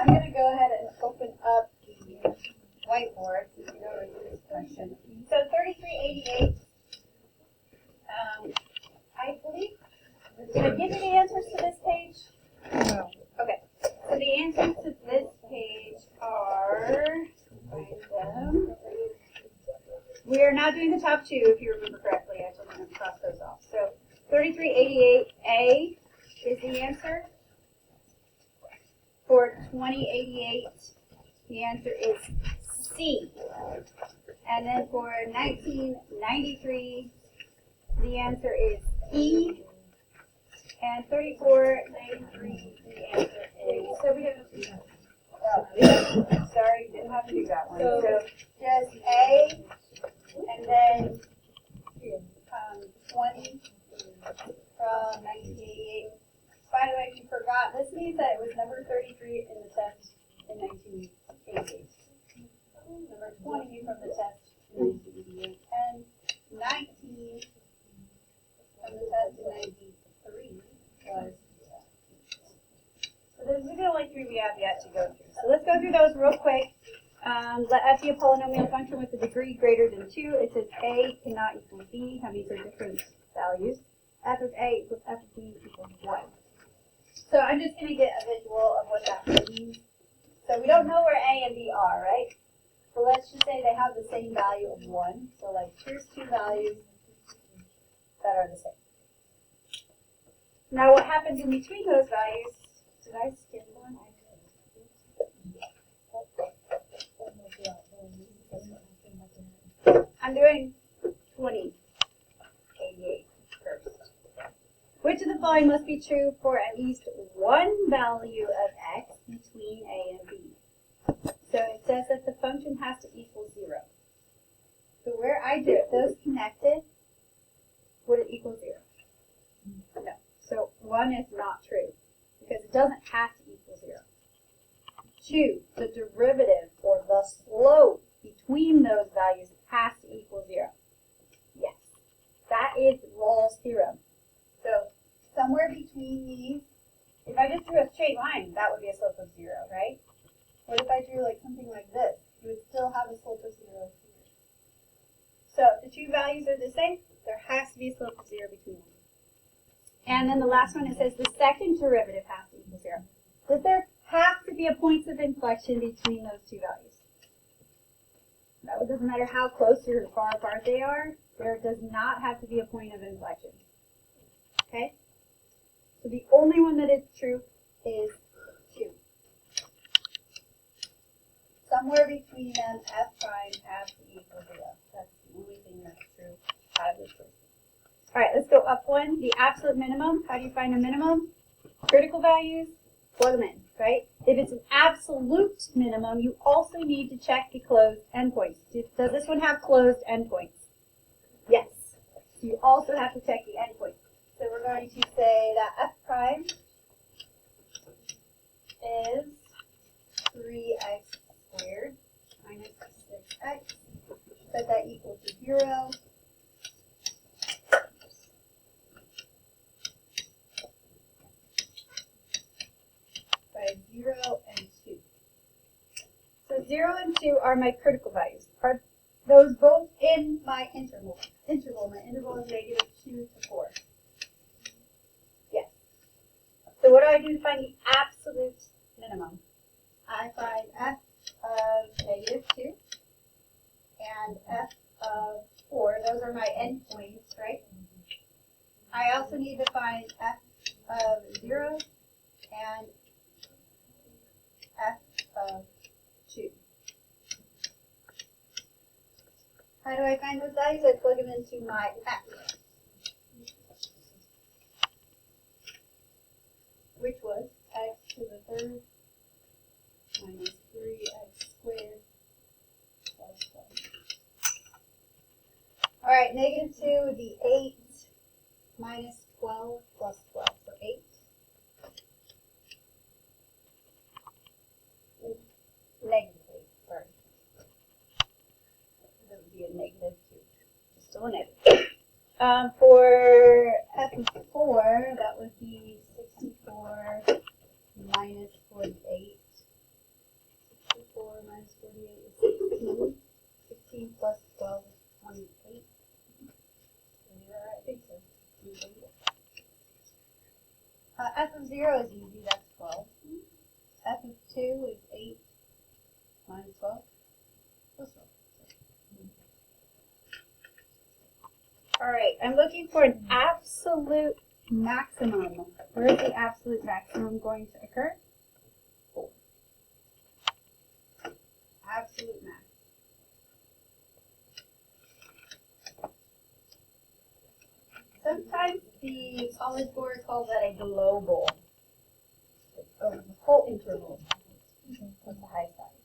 I'm going to go ahead and open up the whiteboard so you can go over this question. So 3388, I believe, did I give you the answers to this page? No. Okay, so the answers to this page are, we are not doing the top two, if you remember correctly. I told you to cross those off. So 3388A is the answer. For 2088, the answer is C. And then for 1993, the answer is E. And 3493, the answer is. So we have. Sorry, didn't have to do that one. So just A, and then 20 from 1988. By the way, if you forgot, this means that it was number 33 in the test in 1988. Number 20 from the test in 1988. And 19 from the test in 93 was. So those are the only three we have yet to go through. So let's go through those real quick. Let f be a polynomial function with a degree greater than 2. It says a cannot equal b. Now these are different values. F of a equals f of b equals 1. So I'm just going to get a visual of what that means. So we don't know where A and B are, right? So let's just say they have the same value of 1. So like here's two values that are the same. Now what happens in between those values? Did I skip one? I'm doing 2088 first. Which of the following must be true for at least one value of x between a and b? So it says that the function has to equal 0. So where I did those connected, would it equal 0? No. So 1 is not true because it doesn't have to equal 0. 2, the derivative or the slope between those values has to equal 0. Yes. That is Rawls' theorem. So somewhere between these, if I just drew a straight line, that would be a slope of 0, right? What if I drew like something like this? You would still have a slope of 0 here. So if the two values are the same, there has to be a slope of 0 between them. And then the last one, it says the second derivative has to equal 0. Does there have to be a point of inflection between those two values? No, it doesn't matter how close or far apart they are, there does not have to be a point of inflection. Okay? So the only one that is true is 2. Somewhere between them, f prime has to equal 0. That's the only thing that's true out of this choice. All right, let's go up one. The absolute minimum. How do you find a minimum? Critical values, plug them in, right? If it's an absolute minimum, you also need to check the closed endpoints. Does this one have closed endpoints? Yes. So you also have to check the endpoints. So we're going to say that f prime is 3x squared minus 6x. Set that equal to 0. By 0 and 2. So 0 and 2 are my critical values. Are those both in my interval? My interval is -2 to 4. Yes. So what do I do to find the absolute minimum? I find f of -2 and f of 4. Those are my endpoints, right? I also need to find f of 0 and f of 2. How do I find those values? I plug them into my f, which was x to the third minus 3x squared plus 1. All right, -2 would be 8 minus 12 plus 12, so 8. Negatively, sorry. That would be a -2. It's still a negative. For f4, that would be 64 minus 48 48 is 16. 16 plus 12 is 28. Is that right? I think so. F of 0 is easy, that's 12. F of 2 is 8 minus 12 plus 12. Alright, I'm looking for an absolute maximum. Where is the absolute maximum going to occur? 4. Absolute max. Sometimes the College Board calls that a global. Over the whole interval. That's the high side.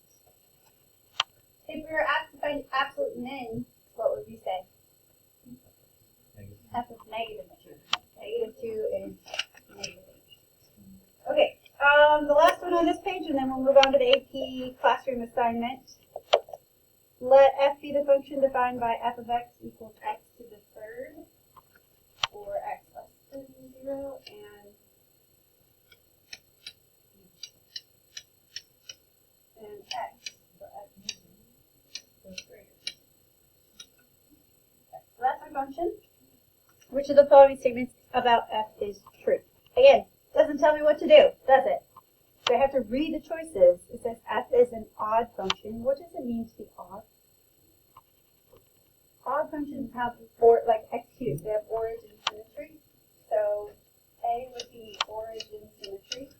If we were asked to find absolute min, what would we say? F of negative 2. Negative 2 is negative 8. Okay, the last one on this page, and then we'll move on to the AP classroom assignment. Let f be the function defined by f of x equals x to the third, for x less than 0, and x for x is greater. Okay, so that's our function. Which of the following statements about f is true? Again, doesn't tell me what to do, does it? So I have to read the choices. It says f is an odd function. What does it mean to be odd? Odd functions have, like x cubed, they have origin symmetry. So A would be origin symmetry.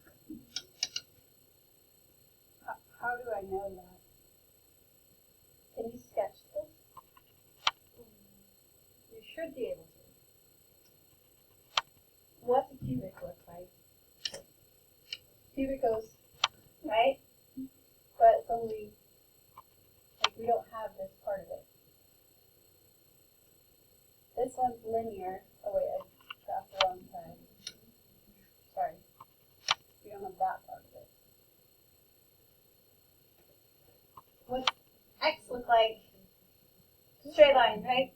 How do I know that? Can you sketch this? You should be able to. What's a cubic look like? Cubic goes, right? But it's only, like, we don't have this part of it. This one's linear. Oh wait, I got the wrong side. Sorry. We don't have that part of it. What's x look like? Straight line, right?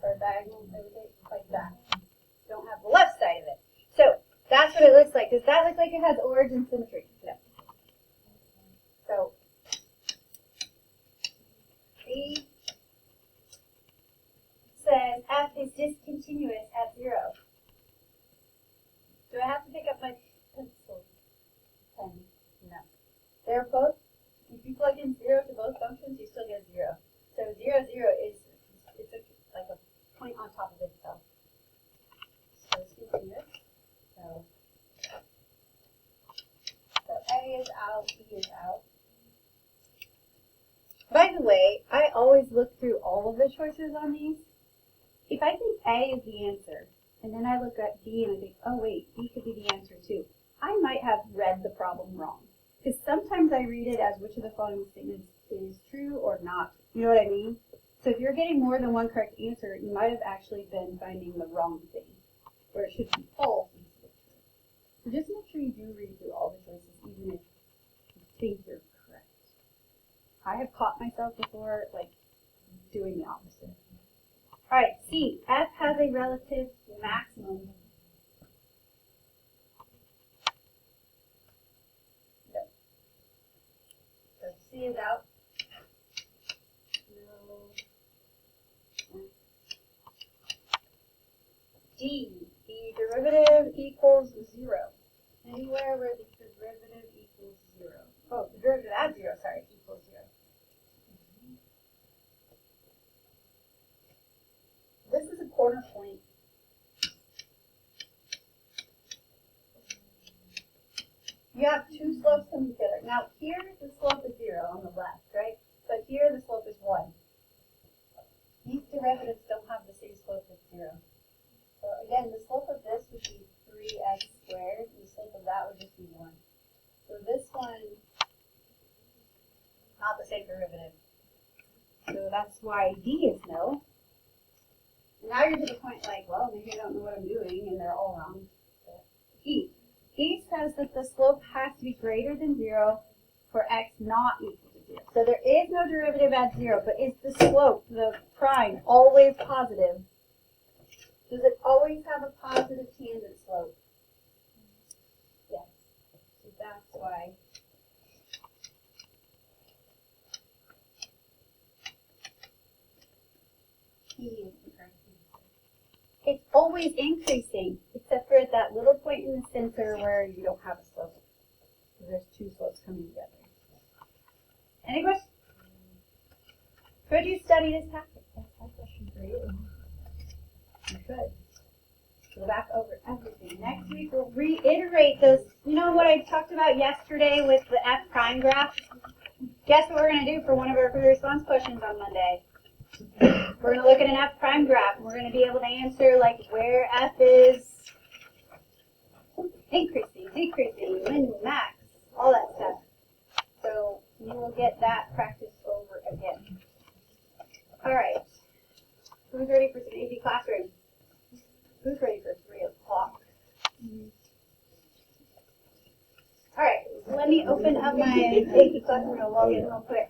Or diagonal, everything like that. Don't have the left side of it. So that's what it looks like. Does that look like it has origin symmetry? No. So B says f is discontinuous at 0. Do I have to pick up my pencil? Pen? No. They're both, if you plug in 0 to both functions, you still get 0. So 0, 0 is, it's like a point on top of itself. So it's continuous. So A is out, B is out. By the way, I always look through all of the choices on these. If I think A is the answer, and then I look at B and I think, oh wait, B could be the answer too, I might have read the problem wrong. Because sometimes I read it as which of the following statements is true or not. You know what I mean? So if you're getting more than one correct answer, you might have actually been finding the wrong thing, where it should be false instead of true. So just make sure you do read through all the choices, even if you think you're correct. I have caught myself before, like, doing the opposite. Alright, C. F has a relative maximum. Yep. So C is out. No. D. The derivative equals 0. Anywhere where the derivative equals 0. Oh, the derivative at 0, sorry, equals 0. This is a corner point. You have two slopes coming together. Now here the slope is 0 on the left, right? But here the slope is 1. These derivatives don't have the same slope as 0. So again, the slope of this would be 3x squared, and the slope of that would just be 1. So this one, not the same derivative. So that's why D is no. Now you're to the point like, well, maybe I don't know what I'm doing, and they're all wrong. E. E says that the slope has to be greater than 0 for x not equal to 0. So there is no derivative at 0, but is the slope, the prime, always positive? Does it always have a positive tangent slope? Yes. So that's why always increasing, except for at that little point in the center where you don't have a slope. There's two slopes coming together. Any questions? Could you study this topic? That's my question for you. You could. Go back over everything. Next week we'll reiterate those. You know what I talked about yesterday with the F prime graph? Guess what we're going to do for one of our free response questions on Monday? We're going to look at an F prime graph, and we're going to be able to answer like where F is increasing, decreasing, min, max, all that stuff. So you will get that practice over again. All right. Who's ready for some AP classroom? Who's ready for 3 o'clock? All right. Let me open up my AP classroom and log in real quick.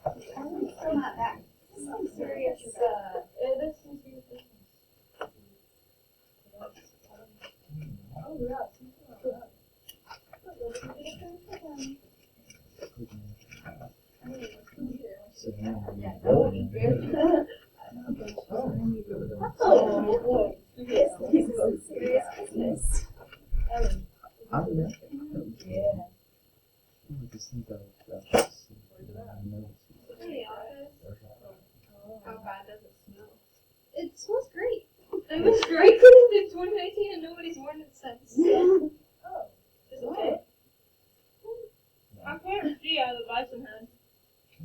I'm still not back. I'm serious. This seems to be the oh, yeah. Serious business. How bad does it smell? It smells great. It was great in 2019 and nobody's worn it since. Oh. Is it okay? I can't see out of the bison head.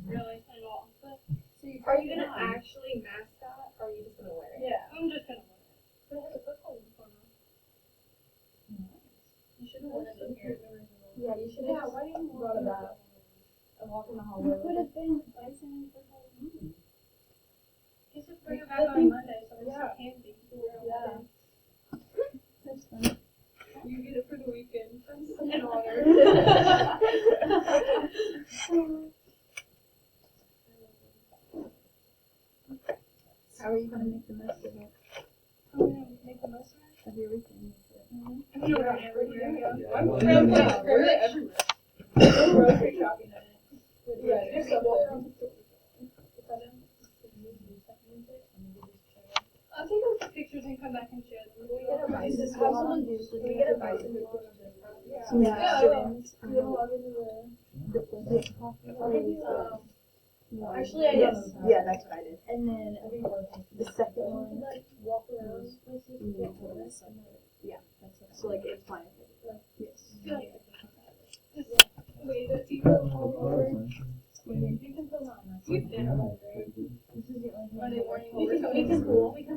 Really, at all. But, So are you going to actually mask that, or are you just going to wear it? yeah, I'm just going to wear it. But it has a foot hole in the corner. You should have worn it in here. Yeah, you should have why didn't you brought it up and walk in the hallway. Could have been bison for Halloween. Just bring it back on Monday so it's so handy. Yeah. That's funny. You get it for the weekend. An honor. How are you going to make the most of it? I'm going to make the most Of your weekend? of it. I'm going to run every year. I'm Wow. real quick. I'm grocery shopping in it. Yeah, you're so welcome. I'll take those pictures and come back and share them. We get a bison. We get a bison. Yeah. Actually, I Yes. guess. Yeah, that's what I did. And then The second one. walk around. Yeah, that's what I So like it's fine. Yes. Wait, the people all over. You can film on that. You did. This is the only Are they warning we over can something?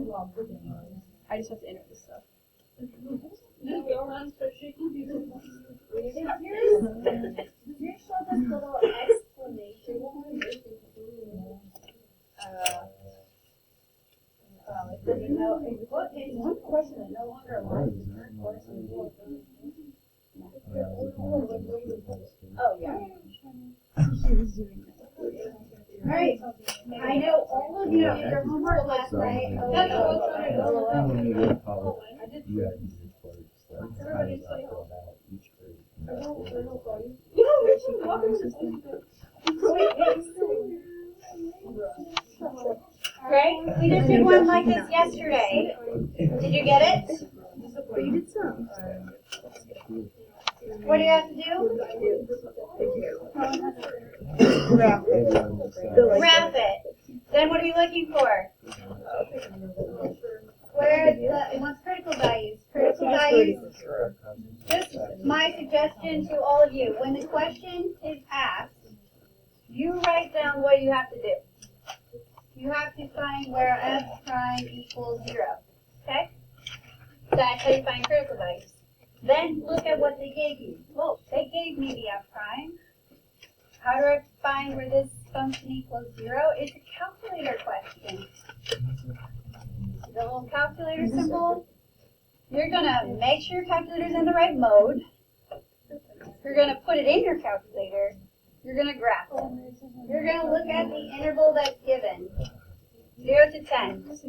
vlog the videos. I just have to enter this stuff. Just go around so she can do this. Does yours show this little explanation? It doesn't know. It's one question that no longer aligns with her course. Oh, yeah. She was doing that. All right. I know all of you did your homework last night. That's all I You have these reports that kind of talk about each grade. Right? We just did one like this yesterday. Did you get it? You did some. What do you have to do? Graph Graph it. Then what are we looking for? Where's the, what's critical values? Critical values, just my suggestion to all of you, when the question is asked, you write down what you have to do. You have to find where f prime equals 0. Okay? That's how you find critical values. Then look at what they gave you. Well, they gave me the f prime. How do I find where this function equals 0? It's a calculator question. The little calculator symbol. You're going to make sure your calculator's in the right mode. You're going to put it in your calculator. You're going to graph it. You're going to look at the interval that's given. 0 to 10.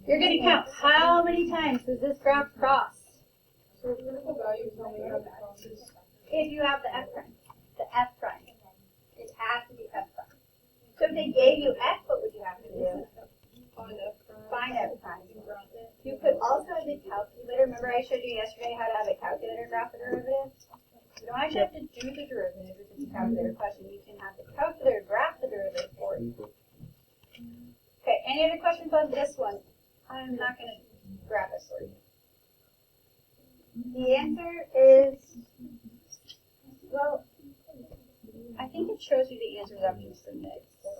You're going to count how many times does this graph cross. So critical values how many have the crosses? If you have the f prime. The f prime. It has to be f prime. So if they gave you f, what would you have to do? Find f prime. Find f prime. Graph it. You put do the derivative if it's a calculator question. You can have the calculator graph the derivative for you. Okay, any other questions on this one? I'm not going to graph it for you. The answer is, well, I think it shows you the answers after you submit. So,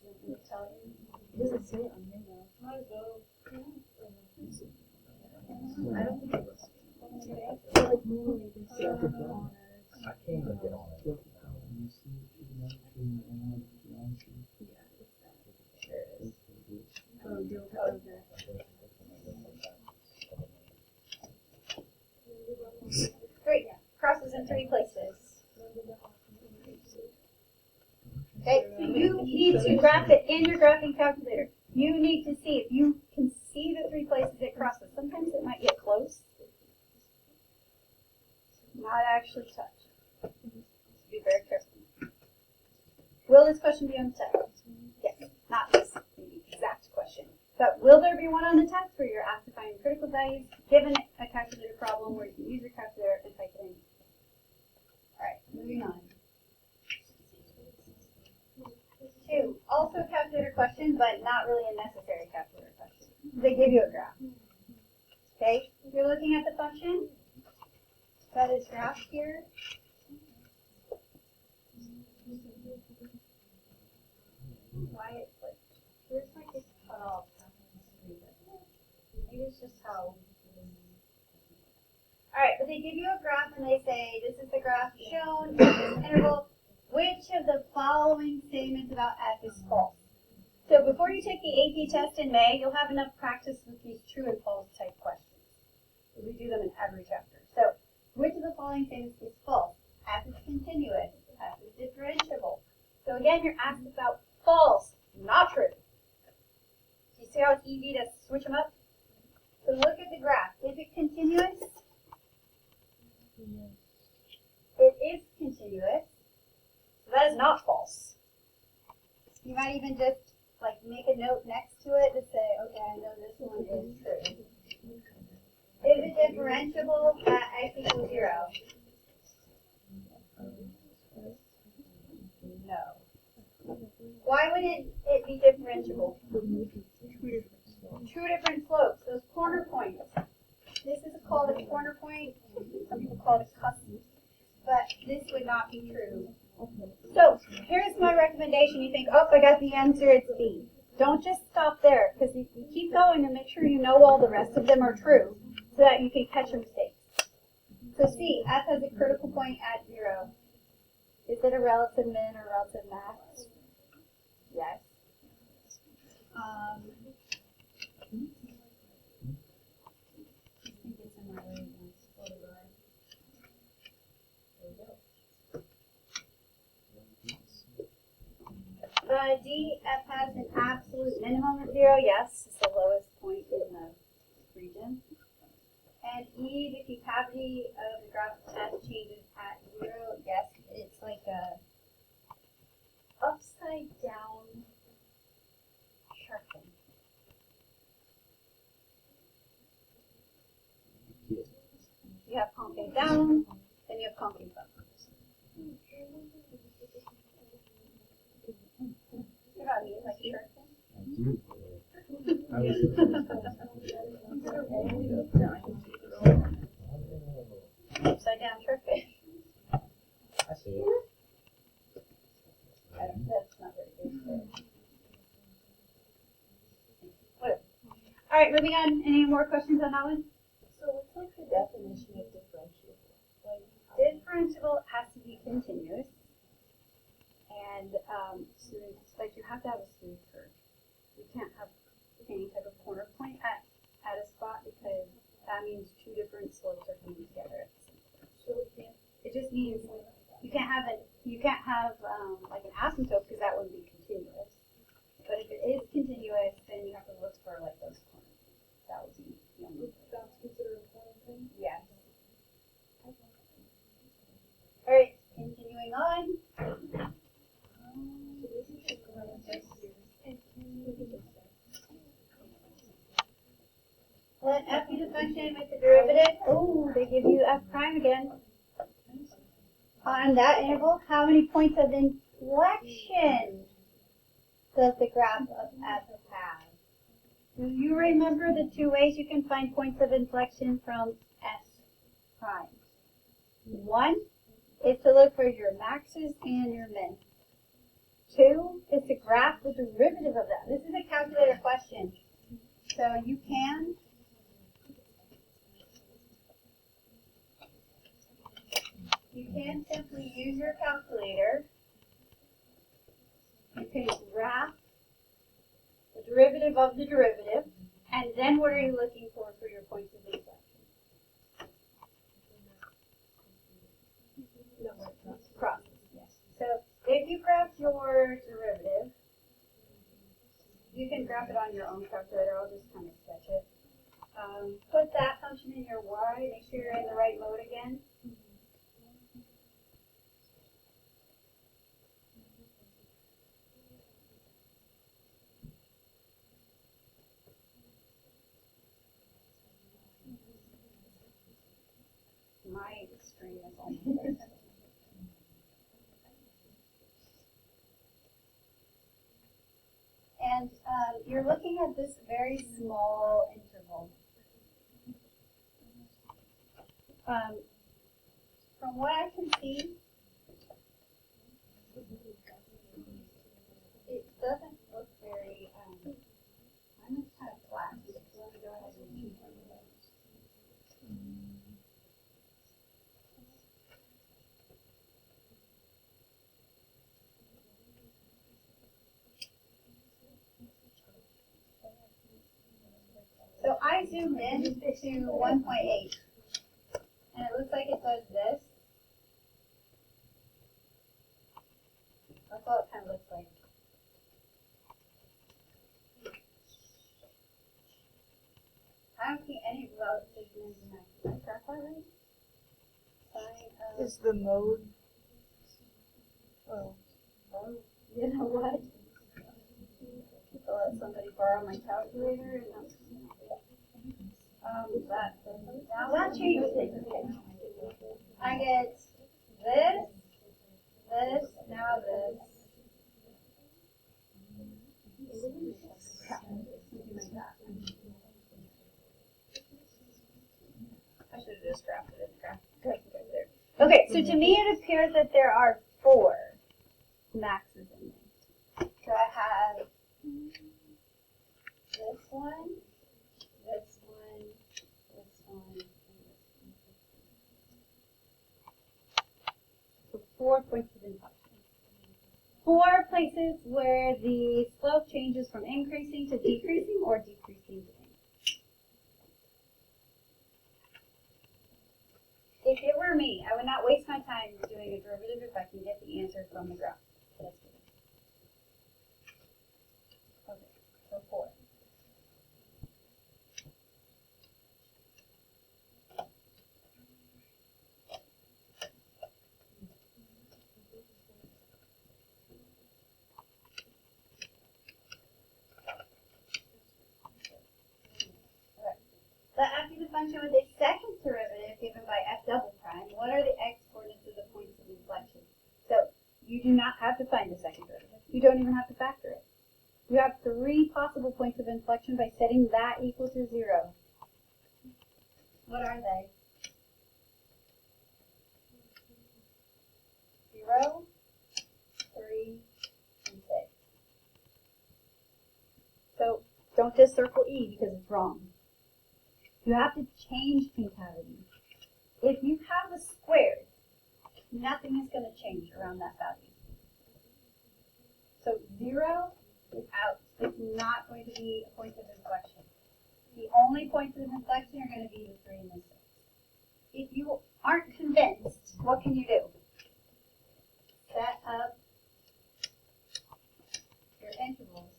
let me tell you. Does it say it on here now? Might as well. I don't think it was. Like normally they say honors. I can't even get on it. Yeah, it's that. Sure it is. Oh, deal with that. Great. Crosses in 3 places. Okay, so you need to graph it in your graphing calculator. You need to see if you can see the 3 places it crosses. Sometimes it might get close. Not actually touch. Be very careful. Will this question be on the test? Yes, not this exact question. But will there be one on the test where you're asked to find critical values given a calculator problem where you can use your calculator and type it in? Alright, moving on. 2, also a calculator question, but not really a necessary calculator question. They give you a graph. Okay, if you're looking at the function that is graphed here, why it's like, here's like it's cut off. Maybe it's just how. Alright, but they give you a graph and they say, this is the graph shown in this interval. Which of the following statements about f is false? So before you take the AP test in May, you'll have enough practice with these true and false type questions. We do them in every chapter. So, which of the following statements is false? F is continuous. F is differentiable. So again, you're asked about false, not true. Do you see how it's easy to switch them up? So look at the graph. Is it continuous? It is continuous. So that is not false. You might even just like make a note next to it to say, okay, I know this one is true. Is it differentiable at x equals 0? No. Why wouldn't it be differentiable? Two different slopes, those corner points. This is called a corner point. Some people call it a cusp. But this would not be true. So here's my recommendation. You think, oh, I got the answer, it's B. Don't just stop there, because you keep going and make sure you know all the rest of them are true, so that you can catch your mistakes. So C, F has a critical point at 0. Is it a relative min or relative max? Yes. I think it's in my way of my photograph. There we go. D, F has an absolute minimum at 0. Yes, it's the lowest point in the region. And E, the concavity of the graph F changes at 0. Yes, it's like a upside down sharpening. You have concave down, then you have concave up. You know what I mean, like a sharpening? Upside down sharpening. I see it. That's not very good. Whatever. All right, moving on. Any more questions on that one? So what's like the definition of differentiable? Like, Differentiable has to be continuous, and so it's like you have to have a smooth curve. You can't have any type of corner point at a spot because that means two different slopes are coming together at the same time. So it just means you can't have like an asymptote because that wouldn't be continuous. But if it is continuous, then you have to look for like those corner points. That would be the only. That's considered a corner thing? Yes. All right, continuing on. Let f be the function with the derivative. Oh, they give you f prime again. On that interval, how many points of inflection does the graph of f have? Do you remember the two ways you can find points of inflection from s prime? One is to look for your maxes and your min. Two is to graph the derivative of that. This is a calculator question. So you can simply use your calculator. You can graph the derivative of the derivative, and then what are you looking for your points of inflection? Crosses, yes. So if you graph your derivative, you can graph it on your own calculator. I'll just kind of sketch it. Put that function in your y. Make sure you're in the right mode again. My screen is almost there. And you're looking at this very small interval. From what I can see, it doesn't look very, I'm just kind of flat. So let me go ahead and choose one of those. So I zoomed in to 1.8, and it looks like it does this. That's all it kind of looks like. I don't see any relative min and max. Did I graph that right? Is the mode? Oh. You know what? I'll let somebody borrow my calculator and now that changes things. I get this, now this. I should have just graphed it in the graph. Okay, so to me it appears that there are 4 maxes in there. So I have this one, this one, this one, and this one. So 4 points of inflection. 4 places where the slope changes from increasing to decreasing or decreasing to increasing. If it were me, I would not waste my time doing a derivative if I can get the answer from the graph. Let's do it. Okay, so 4. But after the function with a second derivative given by f double prime, what are the x coordinates of the points of inflection? So you do not have to find the second derivative. You don't even have to factor it. You have 3 possible points of inflection by setting that equal to 0. What are they? 0, 3, and 6. So don't just circle E because it's wrong. You have to change concavity. If you have a squared, nothing is going to change around that value. So 0 is out. It's not going to be a point of inflection. The only points of inflection are going to be the 3 and the 6. If you aren't convinced, what can you do? Set up your intervals.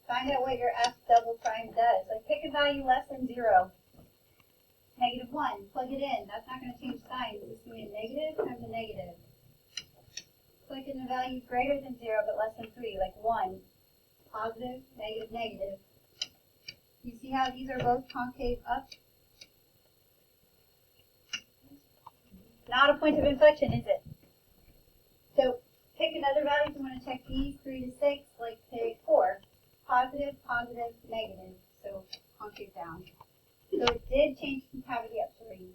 Find out what your f double prime does. Like pick a value less than 0. -1. Plug it in. That's not going to change signs. It's going to be a negative times a negative. Click in a value greater than 0 but less than 3, like 1. Positive, negative, negative. You see how these are both concave up? Not a point of inflection, is it? So pick another value. If you want to check these 3 to 6, like pick 4. Positive, positive, negative. So concave down. So it did change concavity up 3.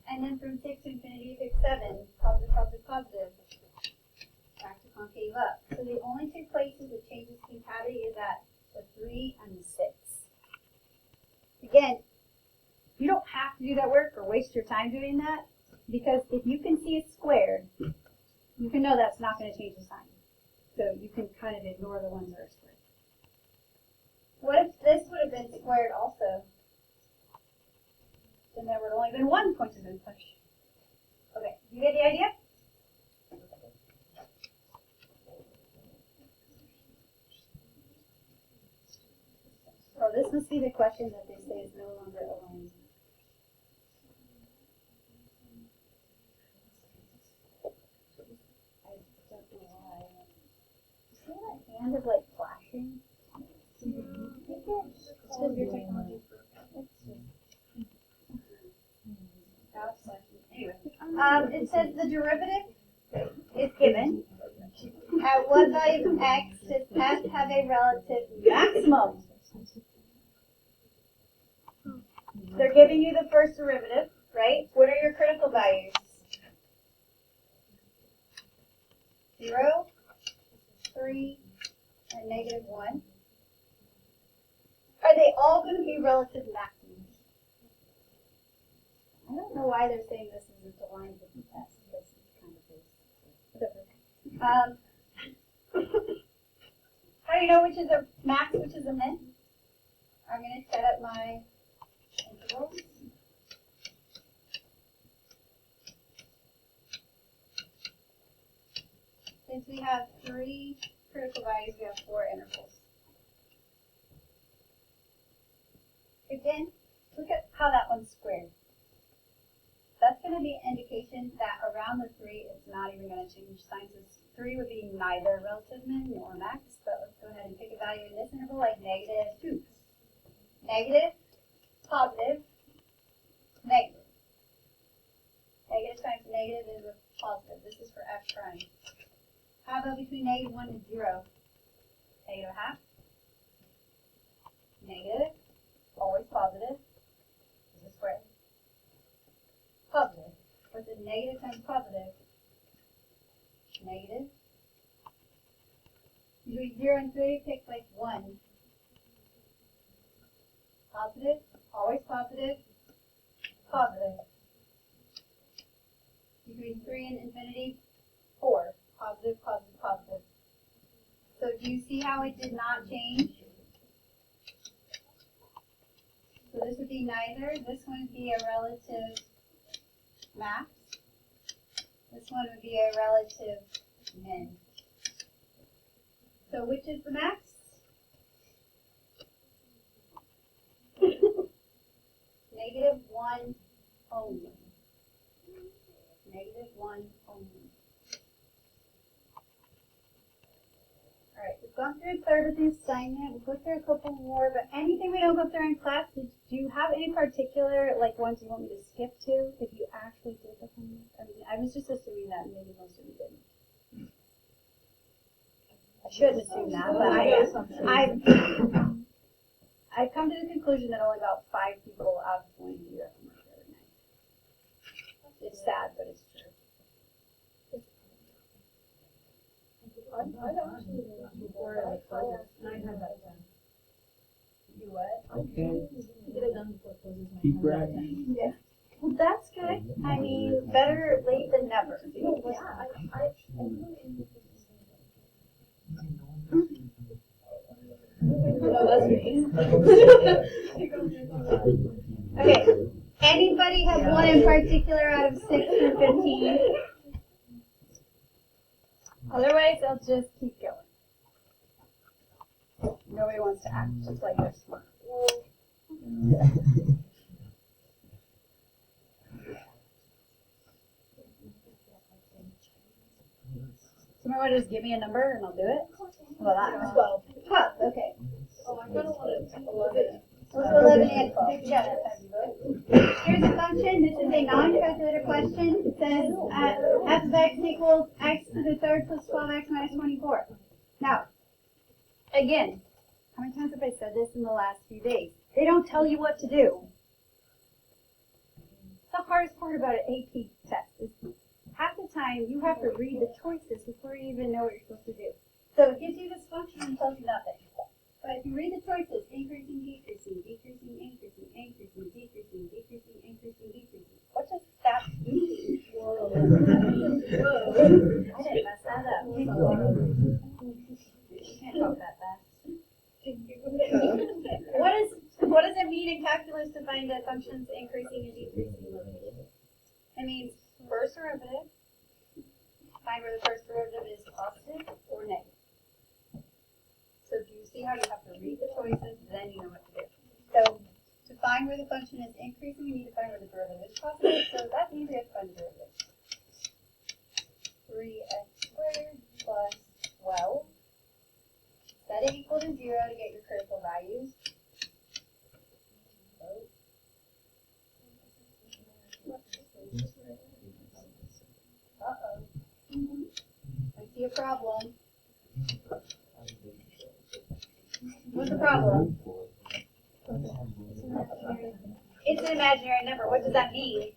And then from 6 to infinity, pick 7. Positive, positive, positive. Back to concave up. So the only 2 places it changes concavity is at the 3 and the 6. Again, you don't have to do that work or waste your time doing that, because if you can see it squared, you can know that's not going to change the sign. So you can kind of ignore the ones that are squared. What if this would have been squared also? Then there would have only been 1 point of inflection. Okay, you get the idea? So this must be the question that they say is no longer aligned. I don't know why. You see that hand is like flashing? It's because your technology is broken. Anyway, it says the derivative is given. At what value of x does f have a relative maximum? They're giving you the first derivative, right? What are your critical values? 0, 3, and negative 1. Are they all going to be relative maximums? I don't know why they're saying this isn't aligned with the test, because it kind of is. How do you know which is a max, which is a min? I'm going to set up my intervals. Since we have 3 critical values, we have 4 intervals. Again, look at how that one's squared. That's going to be an indication that around the 3 it's not even going to change signs. 3 would be neither relative min nor max, but let's go ahead and pick a value in this interval like negative 2. Negative, positive, negative. Negative times negative is a positive. This is for f prime. How about between negative 1 and 0? Negative half. Negative, always positive. This is squared. Positive. What's it? Negative times positive? Negative. Between 0 and 3, pick like 1. Positive, always positive, positive. Between 3 and infinity, 4. Positive, positive, positive. So do you see how it did not change? So this would be neither. This one would be a relative max. This one would be a relative min. So which is the max? Negative 1 only. Negative 1 only. Alright, we've gone through a third of the assignment. We'll go through a couple more, but anything we don't go through in class, do you have any particular ones you want me to skip to if you actually did the homework? I mean, I was just assuming that maybe most of you didn't. I shouldn't assume that, but I've come to the conclusion that only about 5 people out of 20 do their homework every night. It's sad, but it's true. I actually before like quizzes, 9 times out of 10. You what? Okay. Get it done before quizzes 9 Keep times out of bragging. 10. Yeah. Well, that's good. I mean, better late than never. Yeah, I no, that's me. Okay. Anybody have one in particular out of 6 through 15? Otherwise, I'll just keep going. Nobody wants to act just like they're smart. Somebody want to just give me a number and I'll do it? Well, that's 12. 12, okay. Oh, I kind of want to 11. Let's go 11 and 12. Yeah. Here's a function. This is a non-calculator question. It says f of x equals x to the third plus 12x minus 24. Now, again, how many times have I said this in the last few days? They don't tell you what to do. The hardest part about an AP test is half the time you have to read the choices before you even know what you're supposed to do. So it gives you this function and tells you nothing. But if you read the choices, increasing, decreasing, decreasing, increasing, increasing, decreasing, decreasing, increasing, decreasing, what does that mean? Whoa. I didn't mess that up. You can't talk that fast. What does it mean in calculus to find the functions increasing and decreasing location? It means first derivative. Find where the first derivative is positive or negative. So do you see how you have to read the choices, then you know what to do. So to find where the function is increasing, we need to find where the derivative is positive. So that means we have to find the derivative. 3x squared plus 12. Set it equal to 0 to get your critical values. Uh-oh. I see a problem. What's the problem? It's an imaginary number. What does that mean?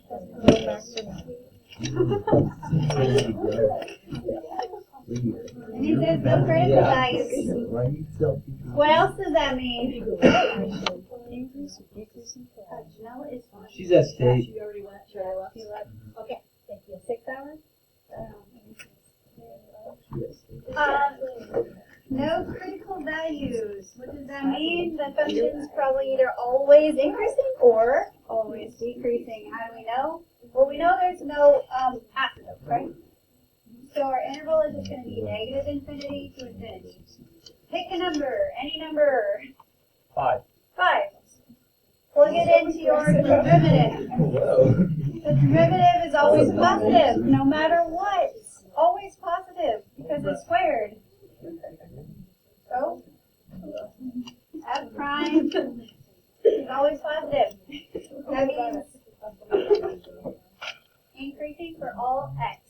It means there's no critical values. What else does that mean? Janella is fine. She's at state. She already went. She already left. Okay, thank you. 6 hours? No critical values. What does that mean? The function's probably either always increasing or always decreasing. How do we know? Well, we know there's no asymptote, right? So our interval is just going to be negative infinity to infinity. Pick a number, any number. 5. 5. Plug it into your derivative. Whoa. The derivative is always positive, no matter what. Always positive, because it's squared. So, f prime is always positive. That means increasing for all x.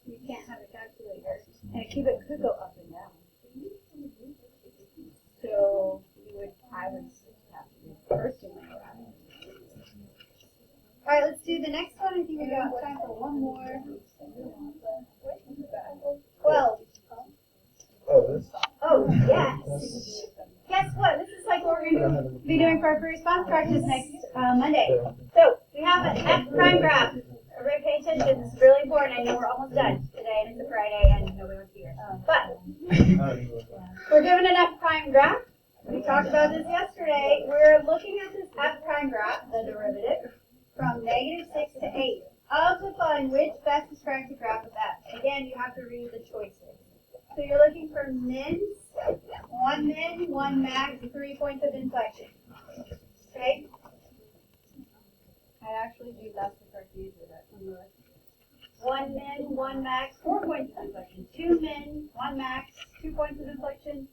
You can't have a calculator, and a cubic could go up and down. So I would have to do personally. All right, let's do the next one. I think we got time for one more. 12. Oh, yes. Guess what? This is like what we're going to be doing for our free response practice next Monday. So we have an F prime graph. Everybody pay attention. This is really important. I know we're almost done today, and it's a Friday, and nobody wants to be here. But we're doing an F prime graph. We talked about this yesterday. We're looking at this F prime graph, the derivative, from -6 to 8. Of to find which best describes the graph of F. Again, you have to read the choices. So you're looking for mins, 1 min, 1 max, 3 points of inflection. Okay? I actually do less the correct answer, but I'm going to 1 min, 1 max, 4 points of inflection. 2 min, 1 max, 2 points of inflection.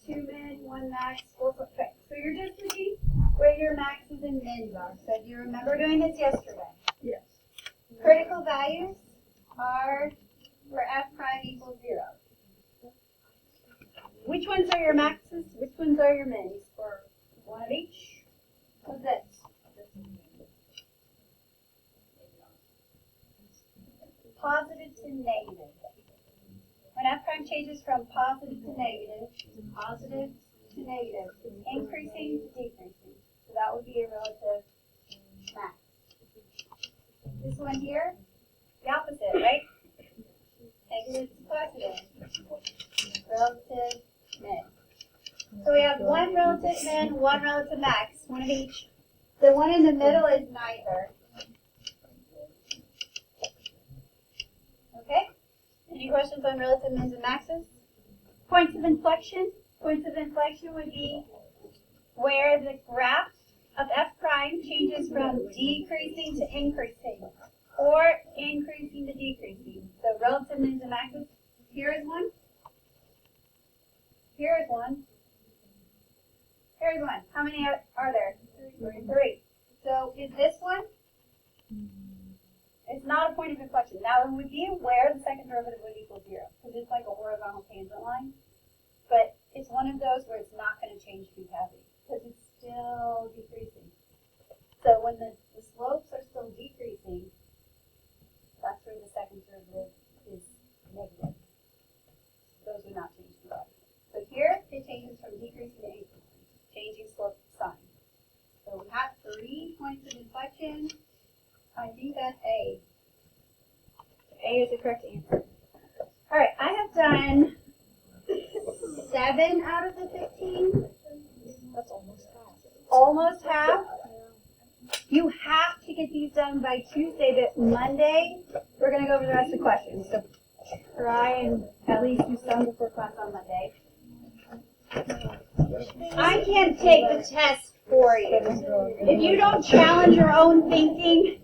2 min, 1 max, 4 points. Okay, so you're just looking where your maxes and mins are. So do you remember doing this yesterday? Yes. Critical values are for f prime equals 0. Which ones are your maxes? Which ones are your mins? For one of each? What's this? Positive to negative. When f prime changes from positive to negative, it's increasing to decreasing. So that would be a relative max. This one here, the opposite, right? Negative to positive. Relative min. So we have one relative min, one relative max, one of each. The one in the middle is neither. Okay? Any questions on relative mins and maxes? Points of inflection. Points of inflection would be where the graph of f prime changes from decreasing to increasing, or increasing to decreasing. So So relative mins and maxes. Here is one. Here is one. Here is one. How many are there? Three. So is this one? It's not a point of inflection. Now it would be where the second derivative would equal 0, because it's like a horizontal tangent line. But it's one of those where it's not going to change concavity, because it's still decreasing. So when the slopes are still decreasing, that's where the second derivative is negative. Those would not change concavity. So here, it changes from decreasing to increasing, changing slope sign. So we have 3 points of inflection. I think that's A. A is the correct answer. All right, I have done 7 out of the 15. That's almost half. Almost half. You have to get these done by Tuesday, but Monday, we're going to go over the rest of the questions. So try and at least do some before class on Monday. I can't take the test for you. If you don't challenge your own thinking,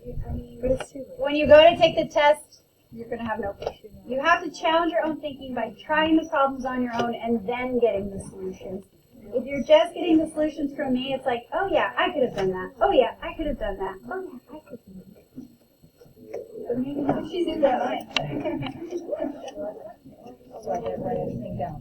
when you go to take the test, you're going to have no clue. You have to challenge your own thinking by trying the problems on your own and then getting the solutions. If you're just getting the solutions from me, it's like, oh yeah, I could have done that. Oh yeah, I could have done that. Oh yeah, I could have done that. But maybe not. She's in that line. So I didn't write anything down.